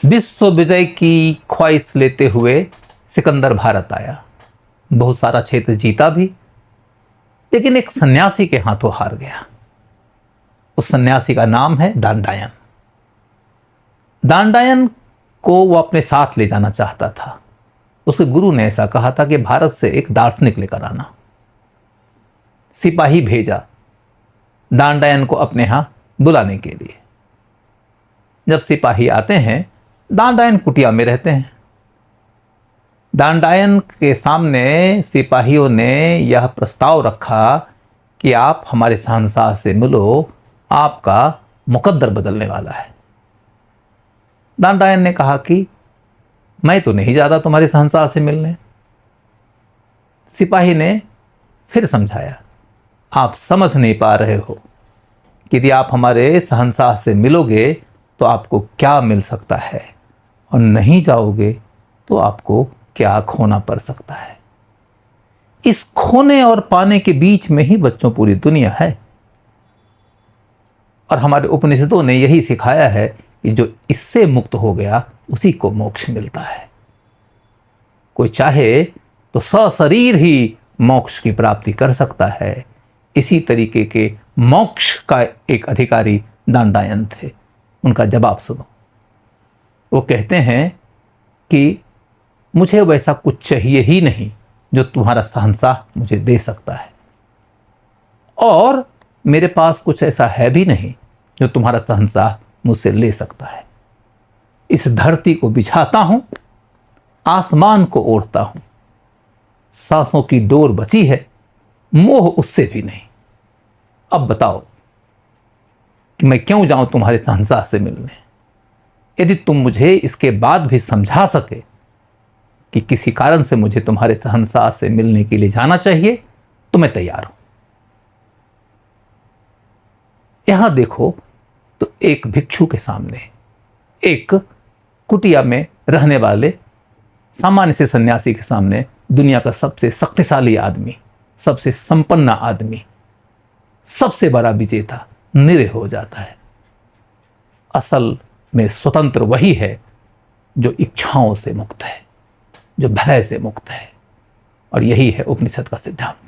विश्व विजय की ख्वाहिश लेते हुए सिकंदर भारत आया। बहुत सारा क्षेत्र जीता भी, लेकिन एक सन्यासी के हाथों हार गया। उस सन्यासी का नाम है दांडायन। दांडायन को वो अपने साथ ले जाना चाहता था। उसके गुरु ने ऐसा कहा था कि भारत से एक दार्शनिक लेकर आना। सिपाही भेजा दांडायन को अपने यहां बुलाने के लिए। जब सिपाही आते हैं, दांडायन कुटिया में रहते हैं। दांडायन के सामने सिपाहियों ने यह प्रस्ताव रखा कि आप हमारे शहंशाह से मिलो, आपका मुकद्दर बदलने वाला है। दांडायन ने कहा कि मैं तो नहीं जाता तुम्हारे शहंशाह से मिलने। सिपाही ने फिर समझाया, आप समझ नहीं पा रहे हो कि यदि आप हमारे शहंशाह से मिलोगे तो आपको क्या मिल सकता है, और नहीं जाओगे तो आपको क्या खोना पड़ सकता है। इस खोने और पाने के बीच में ही बच्चों पूरी दुनिया है। और हमारे उपनिषदों ने यही सिखाया है कि जो इससे मुक्त हो गया उसी को मोक्ष मिलता है। कोई चाहे तो सशरीर ही मोक्ष की प्राप्ति कर सकता है। इसी तरीके के मोक्ष का एक अधिकारी दांडायन थे। उनका जवाब सुनो। वो कहते हैं कि मुझे वैसा कुछ चाहिए ही नहीं जो तुम्हारा शहंशाह मुझे दे सकता है, और मेरे पास कुछ ऐसा है भी नहीं जो तुम्हारा शहंशाह मुझसे ले सकता है। इस धरती को बिछाता हूं, आसमान को ओढ़ता हूं, सांसों की डोर बची है, मोह उससे भी नहीं। अब बताओ कि मैं क्यों जाऊं तुम्हारे शहंशाह से मिलने। यदि तुम मुझे इसके बाद भी समझा सके कि किसी कारण से मुझे तुम्हारे शहंशाह से मिलने के लिए जाना चाहिए, तो मैं तैयार हूं। यहां देखो तो एक भिक्षु के सामने एक कुटिया में रहने वाले सामान्य से सन्यासी के सामने दुनिया का सबसे शक्तिशाली आदमी, सबसे संपन्न आदमी, सबसे बड़ा विजेता निरह हो जाता है। असल में स्वतंत्र वही है जो इच्छाओं से मुक्त है, जो भय से मुक्त है, और यही है उपनिषद का सिद्धांत।